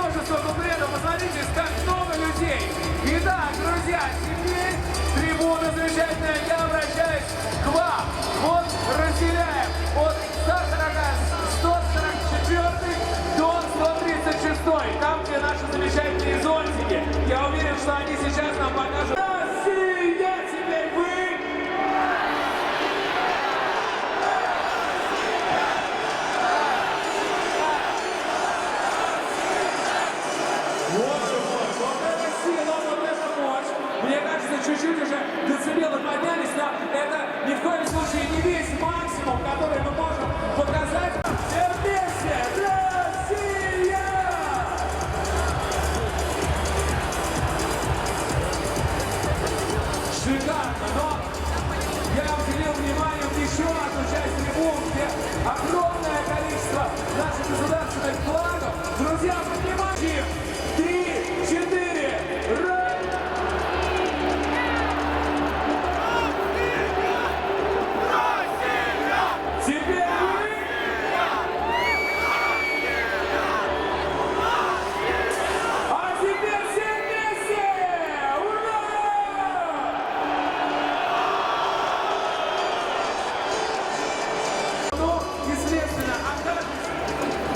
множество куплетов. Посмотрите, как много людей. Итак, друзья, теперь трибуна замечательная. Я обращаюсь к вам. Вот разделяем от 144 до 136. Там, где наши замечательные зонтики. Я уверен, что они сейчас нам покажут. Россия, теперь вы. Мне кажется, чуть-чуть уже децибелы поднялись, но это ни в коем случае не весь максимум, который мы можем показать. Все вместе! Россия! Шикарно, но я уделил внимание еще одну часть трибун, где огромное количество наших государственных флагов. Друзья, поднимайте! 3, 4, раз!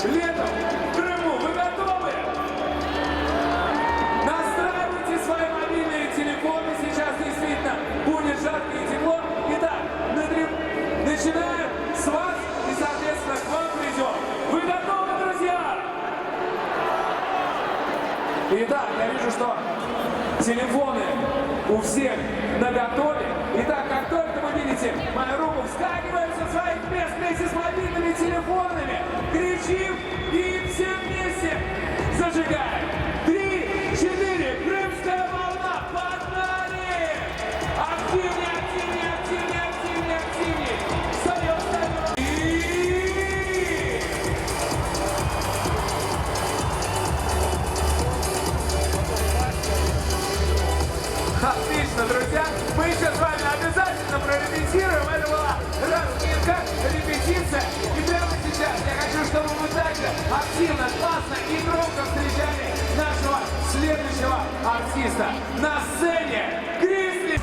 Летом в Крыму вы готовы? Настраивайте свои мобильные телефоны. Сейчас действительно будет жарко и тепло. Итак, начинаем с вас и, соответственно, к вам придем. Вы готовы, друзья? Итак, я вижу, что телефоны у всех наготове. Итак, как только вы видите мою руку, вскакиваем со своих мест вместе с мобильными телефонами, кричим и все вместе зажигаем. 3, 4, крымская волна, погнали! Активнее, активнее, активнее, активнее, активнее. Встаем, встаем. Отлично, друзья. Мы сейчас с вами обязательно прорепетируем. Это была разминка, репетиция. И прямо сейчас я хочу, чтобы мы также активно, классно и громко встречали нашего следующего артиста. На сцене Гризли.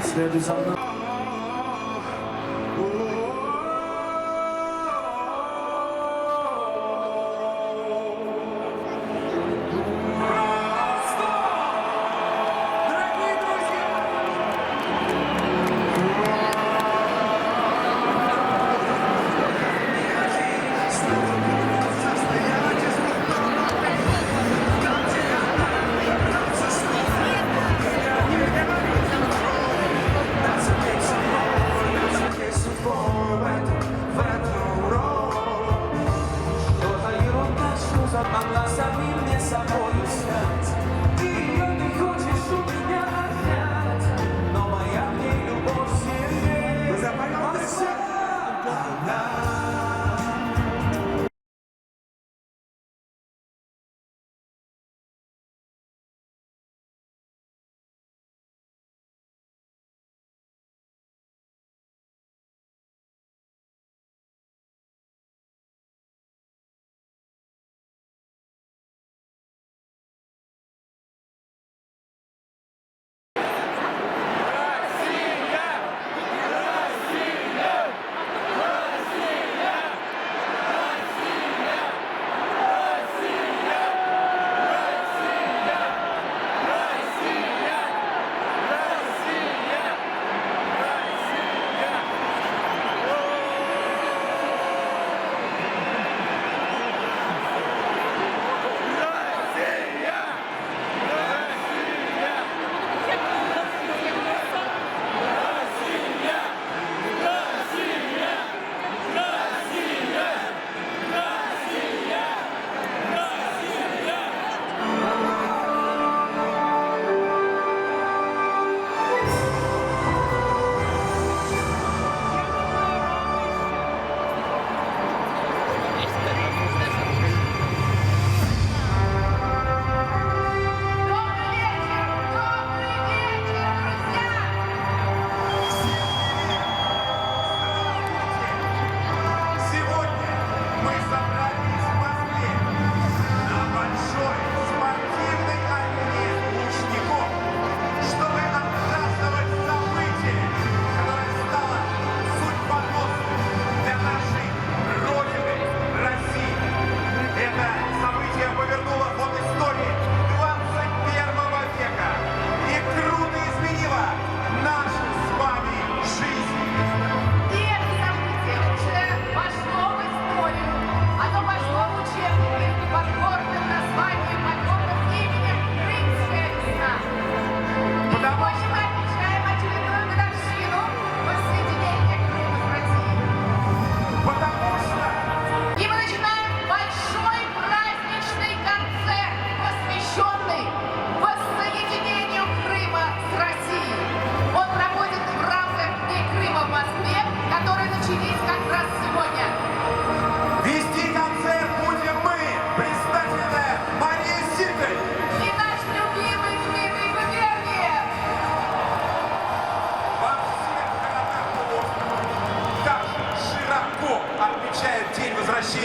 Следуй за мной.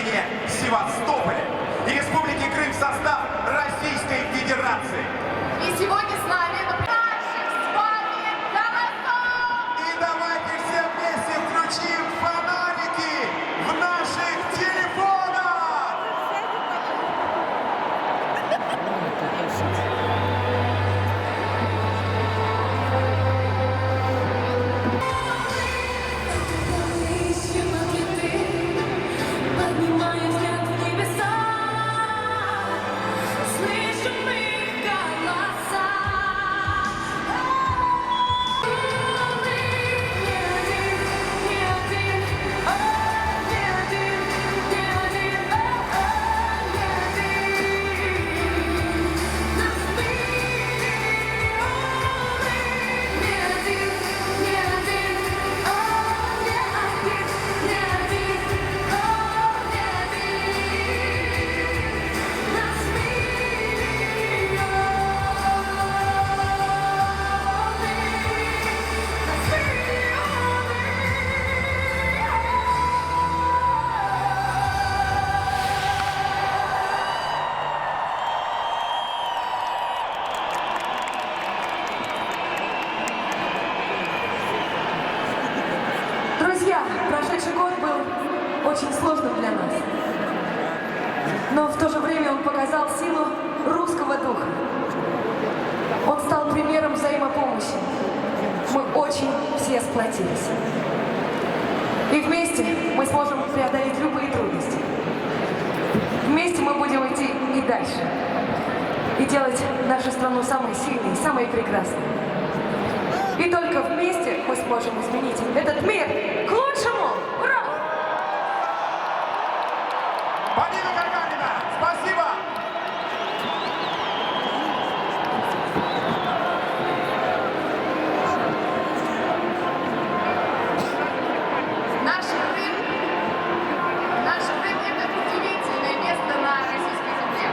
присоединения Севастополя и Республики Крым в состав Российской Федерации. И сегодня с нами наших с вами голосов! И давайте все вместе включим фонарики в наших телефонах! Поднимаю взгляд в небеса, слышу их голоса. Друзья, прошедший год был очень сложным для нас. Но в то же время он показал силу русского духа. Он стал примером взаимопомощи. Мы очень все сплотились. И вместе мы сможем преодолеть любые трудности. Вместе мы будем идти и дальше. И делать нашу страну самой сильной, самой прекрасной. И только вместе мы сможем изменить этот мир к лучшему! Ура! Полина Гагарина, спасибо! Наш Крым – это удивительное место на российской земле.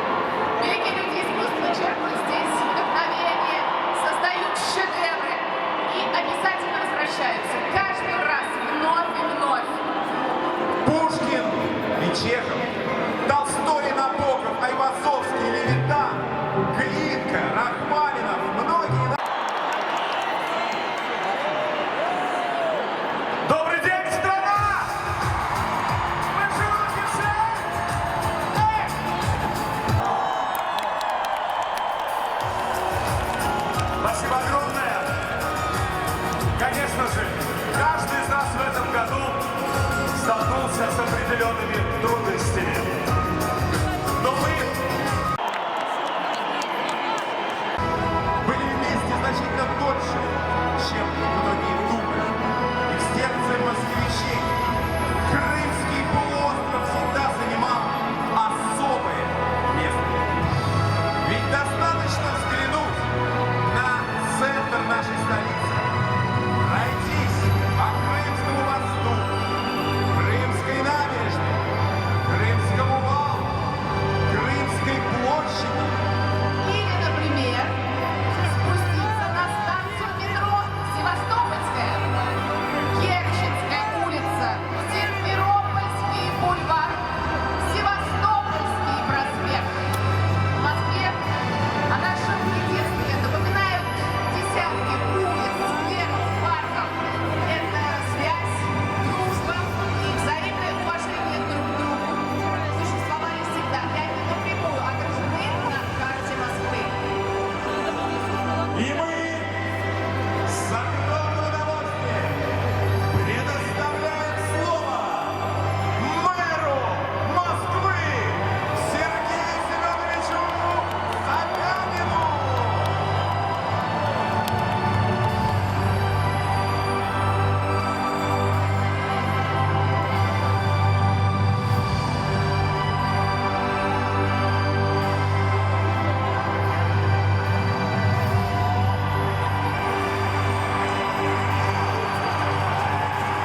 Великие люди искусства черпают здесь вдохновение, создают шедевры и обязательно возвращаются каждый раз вновь и вновь. Пушкин и Чехов, Толстой и Набоков, Айвазовский, Левитан, Глинка, Рахманинов, многие... Добрый день, страна! Вы живете все? Спасибо огромное! Конечно же, каждый из нас в этом году столкнулся с определенными трудностями. Но мы были вместе значительно дольше, чем многие думают. И в сердце москвичей Крымский полуостров всегда занимал особое место. Ведь достаточно взглянуть на центр нашей столицы, пройтись по Крымскому мосту, Крымской набережной, Крымскому валу, Крымской площади. Или, например, спуститься на станцию метро Севастопольская, Керченская улица, Симферопольский бульвар, Севастопольский проспект. В Москве о нашем единстве напоминают десятки улиц, скверов, парков. Это связь, дружба и взаимное уважение друг к другу существовали всегда и они напрямую отражены на карте Москвы. И мы с огромным удовольствием предоставляем слово мэру Москвы Сергею Семеновичу Собянину.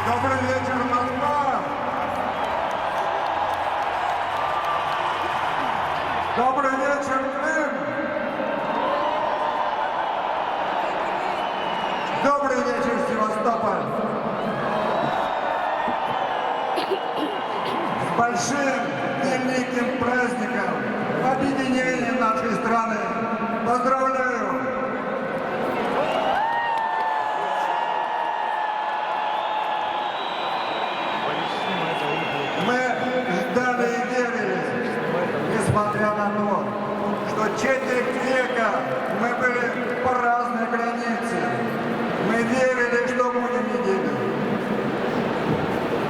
Добрый вечер, Москва! Добрый вечер, Крым! Добрый вечер, Севастополь! с большим великим праздником объединения нашей страны. Поздравляю! Мы ждали и верили, несмотря на то, что четверть века мы были по разной границе. Мы верили, что будем едины.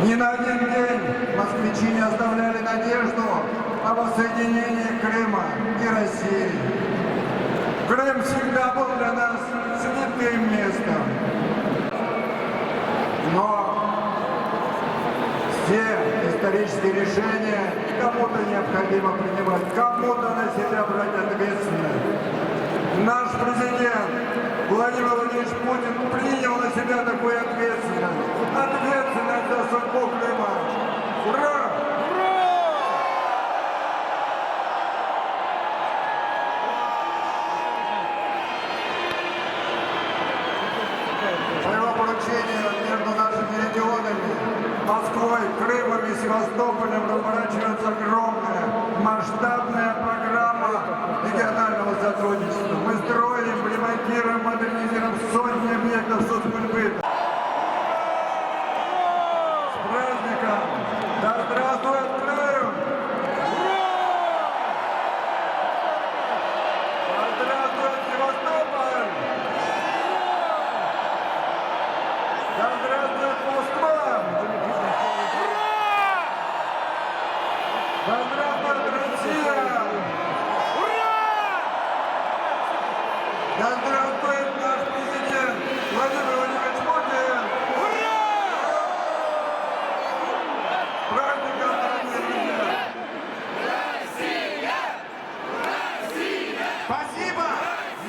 Ни на один день москвичи не оставляли надежду о воссоединении Крыма и России. Крым всегда был для нас святым местом. Но все исторические решения кому-то необходимо принимать, кому-то на себя брать ответственность. Наш президент Владимир Владимирович Путин принял на себя такую ответственность. Ответственность за судьбу Крыма. Ура! По его поручению между нашими регионами, Москвой, Крымом и Севастополем разворачивается огромная масштабная программа регионального сотрудничества. Мы строим, ремонтируем, модернизируем сотни объектов соцкультуры. С праздником! Да здравствует Крым! Да здравствует Севастополь! Да здравствует Москва! Да здравствует Россия! Да здравствует наш президент Владимир Владимирович Путин! С праздником, дорогие друзья! Спасибо!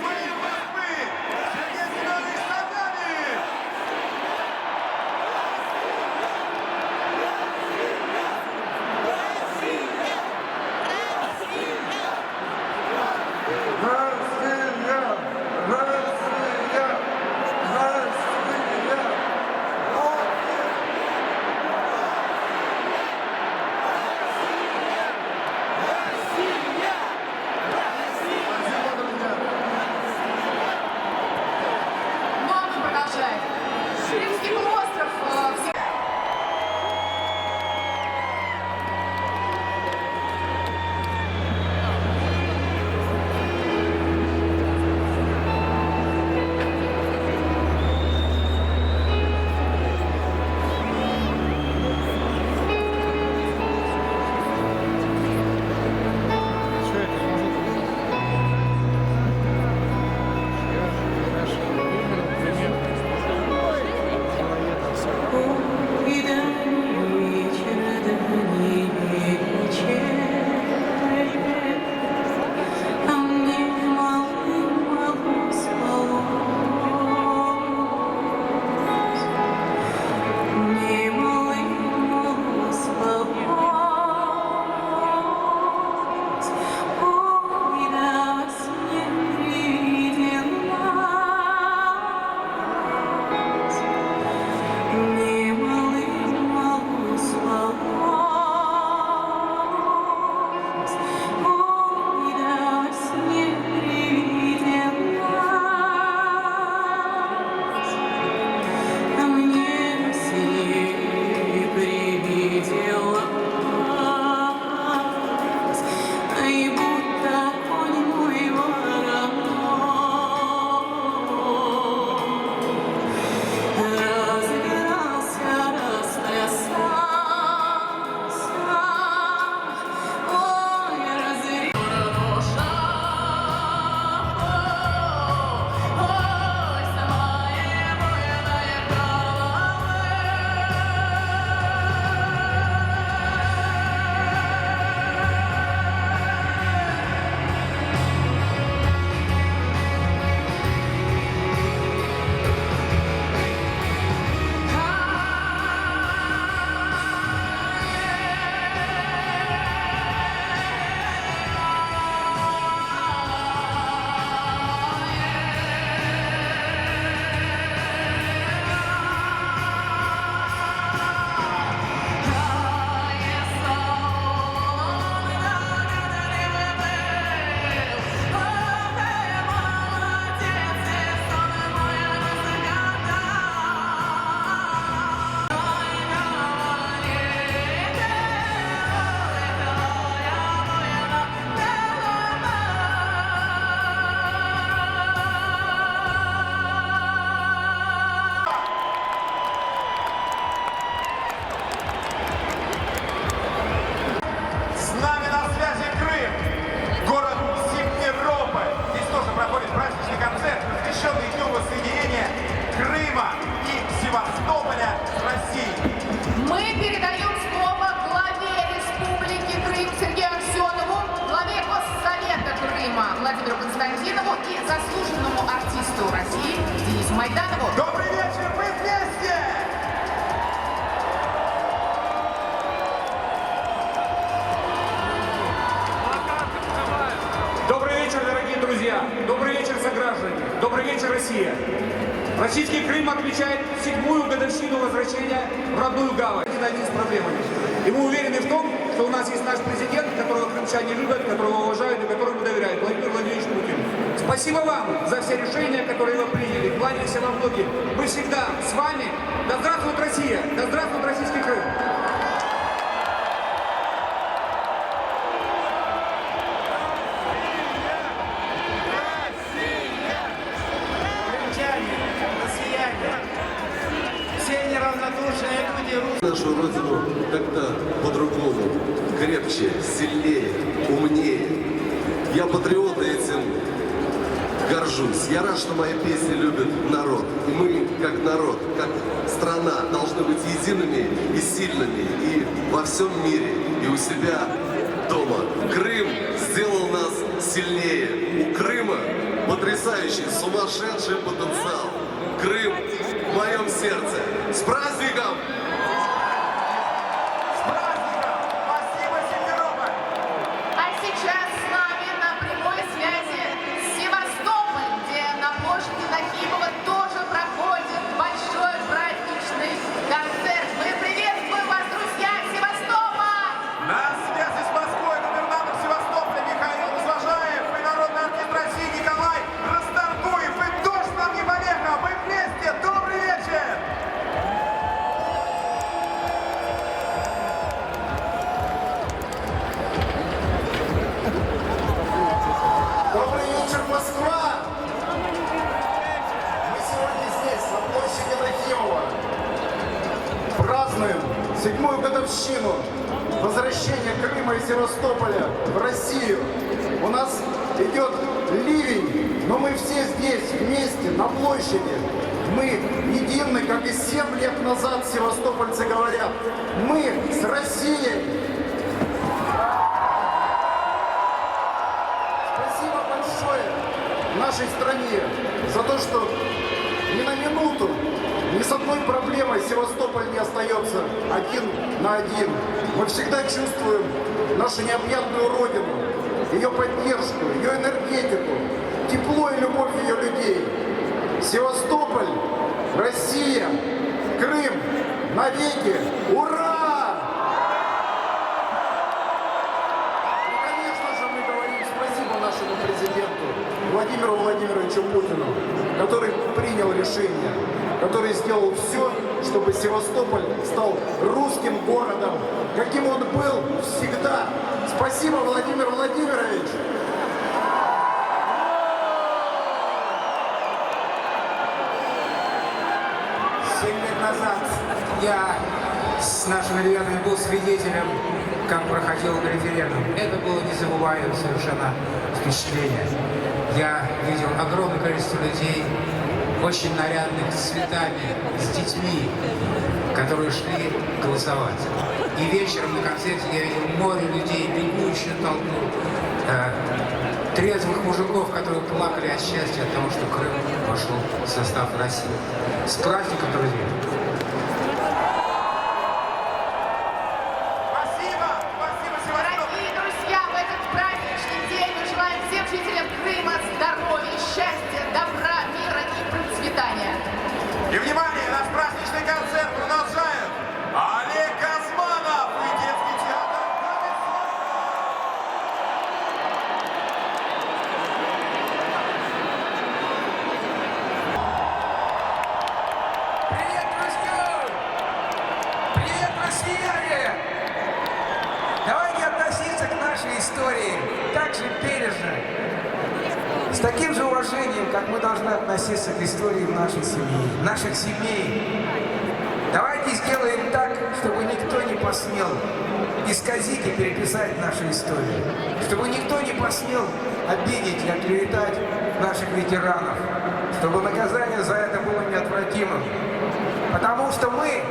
Мы из Москвы! Сергей Семенович Собянин! Россия! заслуженному артисту России Денису Майданову. Добрый вечер, мы вместе! Добрый вечер, дорогие друзья! Добрый вечер, сограждане! Добрый вечер, Россия! Российский Крым отмечает 7-ю годовщину возвращения в родную гавань. Один с проблемами. И мы уверены в том, что у нас есть наш президент, которого крымчане любят, которого уважают и которому доверяют, Владимир Владимирович Путин. Спасибо вам за все решения, которые вы приняли. Кланяемся вам в ноги. Мы всегда с вами. Да здравствует Россия! Да здравствует российский Крым! Нашу Родину как-то по-другому, крепче, сильнее, умнее. Я патриот и этим горжусь. Я рад, что мои песни любит народ. И мы, как народ, как страна, должны быть едиными и сильными и во всем мире, и у себя дома. Крым сделал нас сильнее. У Крыма потрясающий, сумасшедший потенциал. Крым в моем сердце. С праздником! Спасибо, Симферополь! А сейчас с нами на прямой связи Севастополь, где на площади Нахимова тоже проходит большой праздничный концерт. Мы приветствуем вас, друзья, Севастополь! На связи с Москвой губернатор Севастополя Михаил Узвожаев и народный артист России Николай Расторгуев. И дождь нам не помеха, мы вместе! Добрый вечер! Добрый вечер, Москва! Мы сегодня здесь, на площади Нахимова, празднуем 7-ю годовщину возвращения Крыма и Севастополя в Россию. У нас идет ливень, но мы все здесь вместе, на площади. Мы едины, как и 7 лет назад севастопольцы говорят. Мы с Россией. Спасибо большое нашей стране за то, что ни на минуту, ни с одной проблемой Севастополь не остается один на один. Мы всегда чувствуем нашу необъятную родину, ее поддержку, ее энергетику, тепло и любовь ее людей. Севастополь, Россия, Крым, навеки! Ура! И, конечно же, мы говорим спасибо нашему президенту Владимиру Владимировичу Путину, который принял решение, который сделал все, чтобы Севастополь стал русским городом, каким он был всегда. Спасибо, Владимир Владимирович! 7 лет назад я с нашими ребятами был свидетелем, как проходил референдум. Это было незабываемое совершенно впечатление. Я видел огромное количество людей, очень нарядных, с цветами, с детьми, которые шли голосовать. И вечером на концерте я видел море людей, бегущую толпу, трезвых мужиков, которые плакали от счастья от того, что Крым вошел в состав России. С праздником, друзья! Спасибо! Спасибо, Севастополь! Дорогие друзья, в этот праздничный день мы желаем всем жителям Крыма здоровья, счастья, добра, мира и процветания. И, внимание, наш праздничный концерт продолжает Олег Газманов и детский театр «Домислов». Привет, друзья! Привет, россияне! Давайте относиться к нашей истории так же бережно, с таким же уважением, как мы должны относиться к истории нашей семьи, наших семей. Давайте сделаем так, чтобы никто не посмел исказить и переписать нашу историю, чтобы никто не посмел обидеть и оклеветать наших ветеранов, чтобы наказание за это было неотвратимым. Потому что мы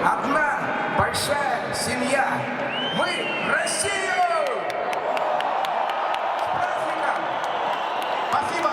одна большая семья. Мы Россию! С праздником! Спасибо,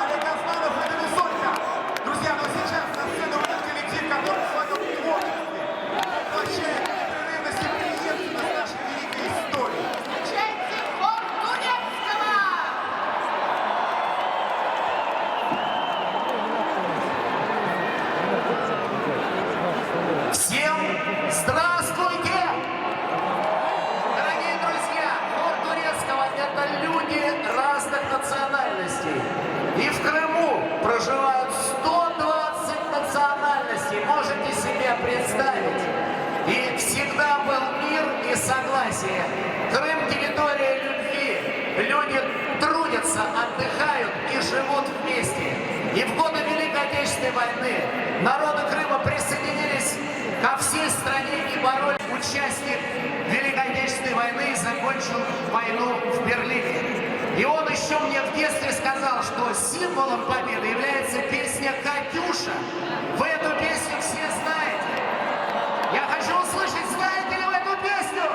национальностей. И в Крыму проживают 120 национальностей. Можете себе представить? И всегда был мир и согласие. Крым – территория любви. Люди трудятся, отдыхают и живут вместе. И в годы Великой Отечественной войны народы Крыма присоединились ко всей стране и боролись. Участник Великой Отечественной войны закончил войну в Берлине. И он еще мне в детстве сказал, что символом победы является песня «Катюша». Вы эту песню все знаете. Я хочу услышать, знаете ли вы эту песню?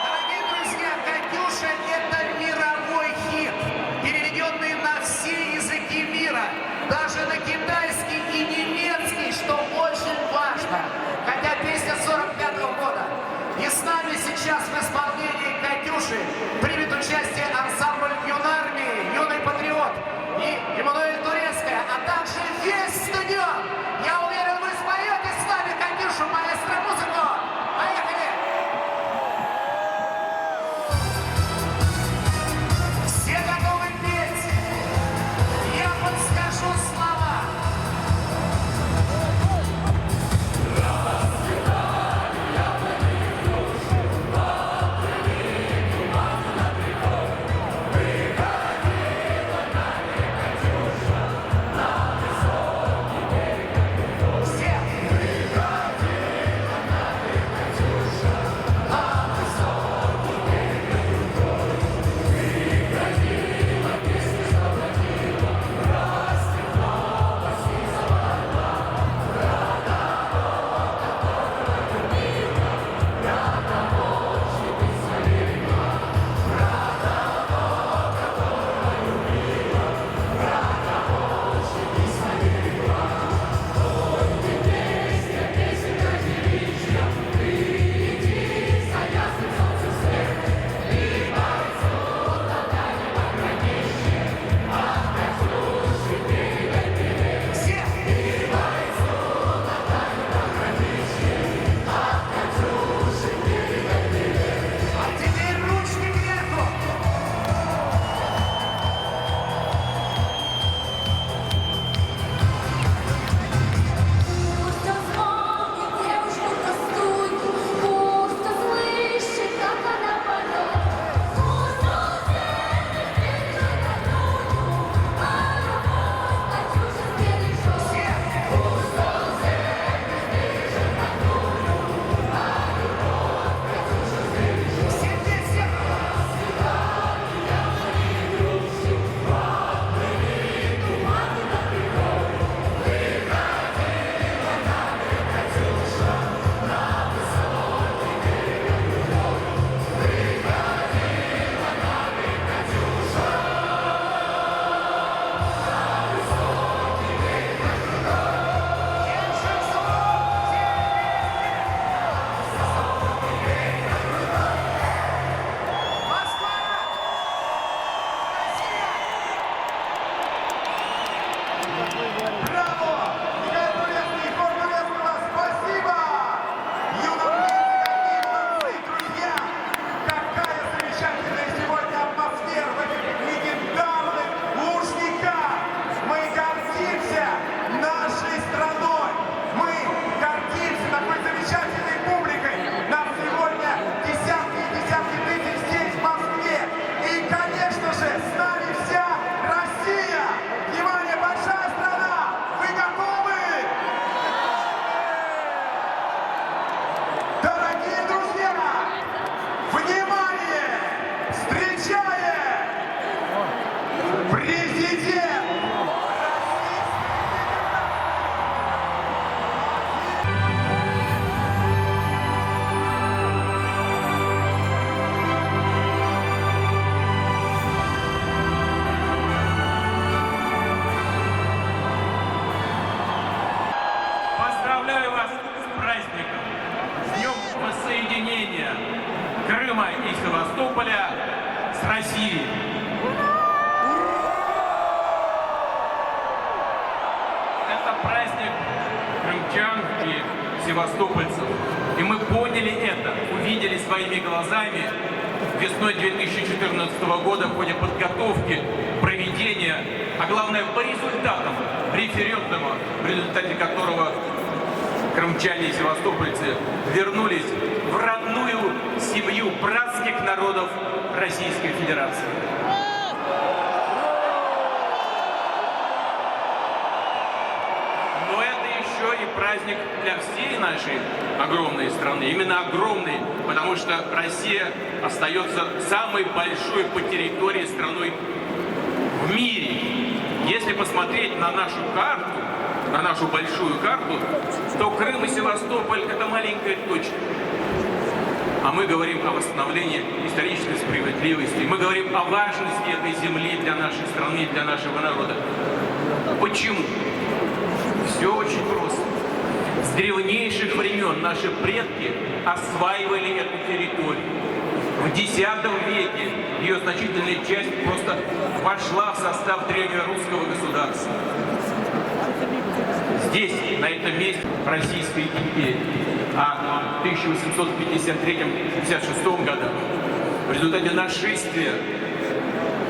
Дорогие друзья, «Катюша» — это мировой хит, переведенный на все языки мира, даже на китайский и немецкий, что очень важно. Хотя песня 45-го года. И с нами сейчас в исполнении «Катюши» примет участие ансамбль юнармии, юный патриот и Эммануэль Турецкая, а также весь стадион. Я уверен, вы споете с нами «Катюшу», маэстро, музыку. Поехали! Все готовы петь? Я подскажу слова. Поздравляю вас с праздником, с Днем воссоединения Крыма и Севастополя с Россией. Это праздник крымчан и севастопольцев. И мы поняли это, увидели своими глазами весной 2014 года в ходе подготовки, проведения, а главное по результатам референдума, в результате которого крымчане и севастопольцы вернулись в родную семью братских народов Российской Федерации. Но это еще и праздник для всей нашей огромной страны. Именно огромной, потому что Россия остается самой большой по территории страной в мире. Если посмотреть на нашу карту, на нашу большую карту, то Крым и Севастополь – это маленькая точка. А мы говорим о восстановлении исторической справедливости. Мы говорим о важности этой земли для нашей страны, для нашего народа. Почему? Все очень просто. С древнейших времен наши предки осваивали эту территорию. В X веке ее значительная часть просто вошла в состав древнерусского государства. Здесь, на этом месте Российской империи. А в 1853-56 годах в результате нашествия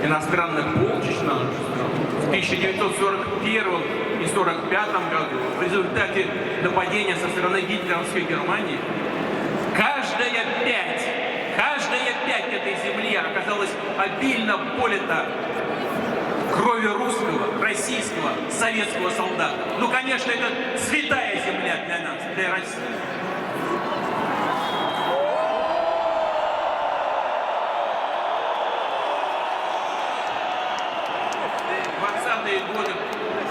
иностранных полчищ на нашу страну в 1941 и 1945 году в результате нападения со стороны гитлеровской Германии каждая пять этой земли оказалась обильно полита кровью русского, российского, советского солдата. Ну, конечно, это святая земля для нас, для России. В 20-е годы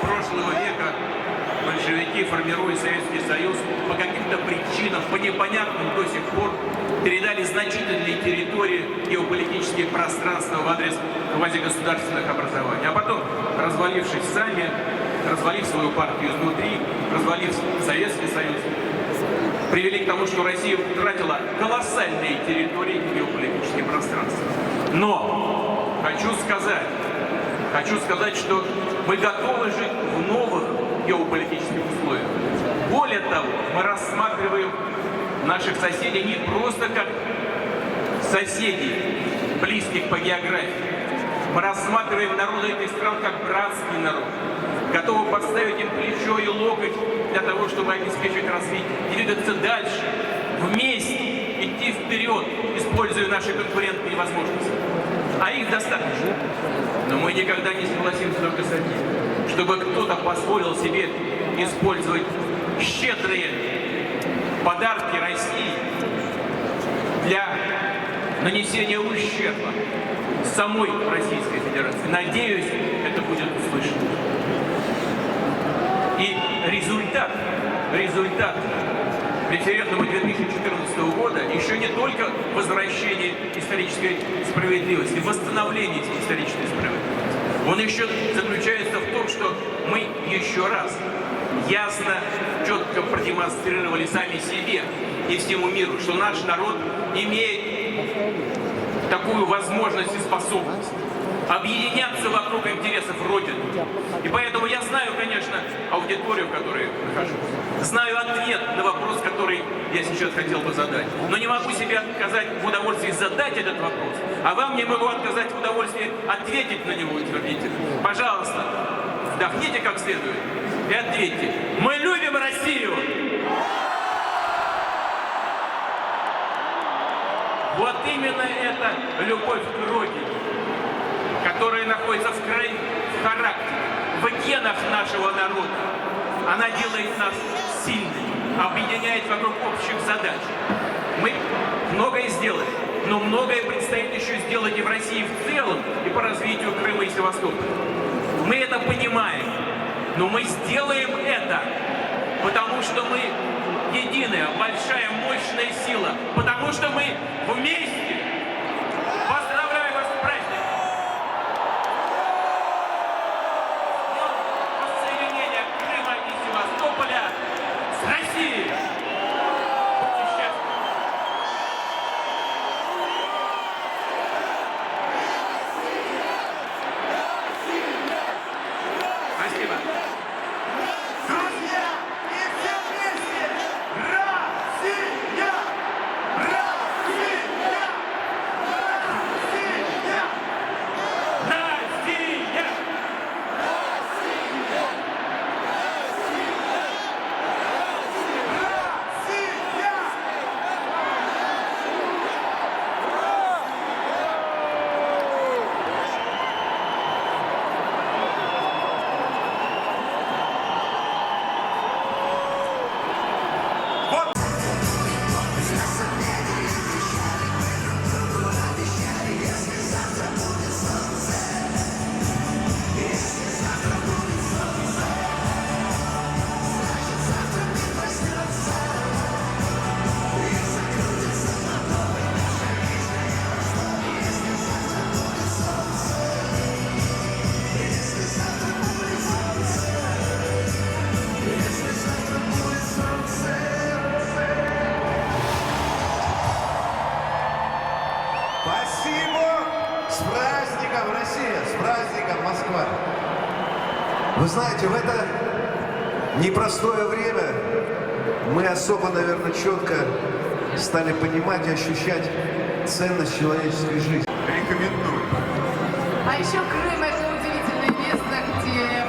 прошлого века большевики, формируя Советский Союз, по каким-то причинам, по непонятным до сих пор, передали значительные территории, геополитические пространства в адрес квазигосударственных образований. А потом, развалившись сами, развалив свою партию изнутри, развалив Советский Союз, привели к тому, что Россия утратила колоссальные территории геополитические пространства. Но хочу сказать, что мы готовы жить в новых геополитических условиях. Более того, мы рассматриваем наших соседей не просто как соседей, близких по географии. Мы рассматриваем народы этих стран как братский народ, готовы подставить им плечо и локоть для того, чтобы обеспечить развитие, двигаться дальше, вместе, идти вперед, используя наши конкурентные возможности. А их достаточно. Но мы никогда не согласимся только с одним, чтобы кто-то позволил себе использовать щедрые подарки России для нанесения ущерба самой Российской Федерации. Надеюсь, это будет услышано. И результат референдума 2014 года еще не только возвращение исторической справедливости, восстановление исторической справедливости. Он еще заключается в том, что мы еще раз ясно, четко продемонстрировали сами себе и всему миру, что наш народ имеет такую возможность и способность объединяться вокруг интересов Родины. И поэтому я знаю, конечно, аудиторию, в которой нахожусь. Знаю ответ на вопрос, который я сейчас хотел бы задать. Но не могу себе отказать в удовольствии задать этот вопрос. А вам не могу отказать в удовольствии ответить на него утвердительно. Пожалуйста, вдохните как следует и ответьте. Мы любим Россию! Вот именно эта любовь к Родине, которая находится в крови, в характере, в генах нашего народа. Она делает нас сильными, объединяет вокруг общих задач. Мы многое сделали, но многое предстоит еще сделать и в России в целом, и по развитию Крыма и Севастополя. Мы это понимаем, но мы сделаем это, потому что мы единая, большая, мощная сила, потому что мы вместе. Поздравляю вас с праздником! Воссоединение Крыма и Севастополя с Россией! Будьте счастливы! Спасибо! Друзья, и все вместе! Россия! Россия! Спасибо! С праздником, Россия! С праздником, Москва! Вы знаете, в это непростое время мы особо, наверное, четко стали понимать и ощущать ценность человеческой жизни. Рекомендую. А еще Крым — это удивительное место, где